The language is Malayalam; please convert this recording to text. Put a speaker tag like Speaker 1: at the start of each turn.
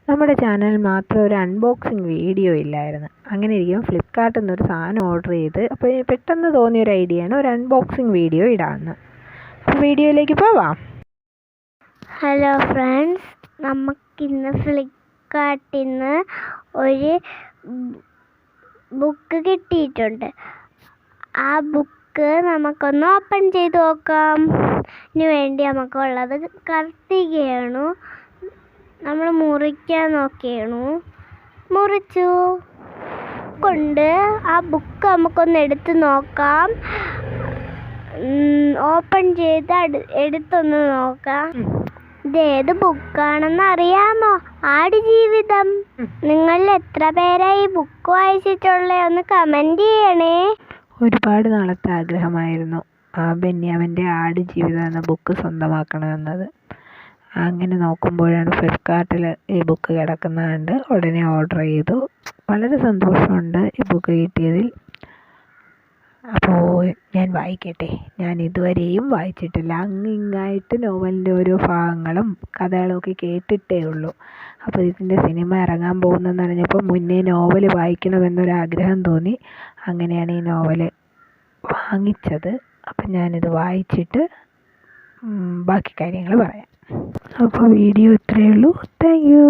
Speaker 1: നമ്മുടെ ചാനലിൽ മാത്രം ഒരു അൺബോക്സിങ് വീഡിയോ ഇല്ലായിരുന്നു. അങ്ങനെ ഇരിക്കും ഫ്ലിപ്കാർട്ടിൽ നിന്നൊരു സാധനം ഓർഡർ ചെയ്ത് അപ്പോൾ പെട്ടെന്ന് തോന്നിയൊരു ഐഡിയയാണ് ഒരു അൺബോക്സിങ് വീഡിയോ ഇടാമെന്ന്. അപ്പോൾ വീഡിയോയിലേക്ക് പോവാം.
Speaker 2: ഹലോ ഫ്രണ്ട്സ്, നമുക്കിന്ന് ഫ്ലിപ്കാർട്ടിൽ നിന്ന് ഒരു ബുക്ക് കിട്ടിയിട്ടുണ്ട്. ആ ബുക്ക് നമുക്കൊന്ന് ഓപ്പൺ ചെയ്ത് നോക്കാം. ഇതിന് വേണ്ടി നമുക്കുള്ളത് കത്തികയാണ്. നമ്മൾ മുറിക്കാൻ നോക്കിയാണ്, മുറിച്ചു കൊണ്ട് ആ ബുക്ക് നമുക്കൊന്ന് എടുത്ത് നോക്കാം. ഓപ്പൺ ചെയ്ത് എടുത്തൊന്ന് നോക്കാം. ഇതേത് ബുക്കാണെന്ന് അറിയാമോ? ആടുജീവിതം. നിങ്ങൾ എത്ര പേരായി ബുക്ക് വായിച്ചിട്ടുള്ളത് ഒന്ന് കമൻറ്റ് ചെയ്യണേ.
Speaker 1: ഒരുപാട് നാളത്തെ ആഗ്രഹമായിരുന്നു ബെന്യാമിൻ്റെ ആടുജീവിതം എന്ന ബുക്ക് സ്വന്തമാക്കണമെന്നത്. അങ്ങനെ നോക്കുമ്പോഴാണ് ഫ്ലിപ്കാർട്ടിൽ ഈ ബുക്ക് കിടക്കുന്നത് കണ്ട് ഉടനെ ഓർഡർ ചെയ്തു. വളരെ സന്തോഷമുണ്ട് ഈ ബുക്ക് കിട്ടിയതിൽ. അപ്പോൾ ഞാൻ വായിക്കട്ടെ. ഞാൻ ഇതുവരെയും വായിച്ചിട്ടില്ല. ഇങ്ങായിട്ട് നോവലിൻ്റെ ഓരോ ഭാഗങ്ങളും കഥകളും ഒക്കെ കേട്ടിട്ടേ ഉള്ളൂ. അപ്പോൾ ഇതിൻ്റെ സിനിമ ഇറങ്ങാൻ പോകുന്നതെന്ന് അറിഞ്ഞപ്പോൾ മുന്നേ നോവൽ വായിക്കണമെന്നൊരാഗ്രഹം തോന്നി. അങ്ങനെയാണ് ഈ നോവൽ വാങ്ങിച്ചത്. അപ്പം ഞാനിത് വായിച്ചിട്ട് ബാക്കി കാര്യങ്ങൾ പറയാം. അപ്പോൾ വീഡിയോ ഇത്രയേ ഉള്ളൂ. Thank you.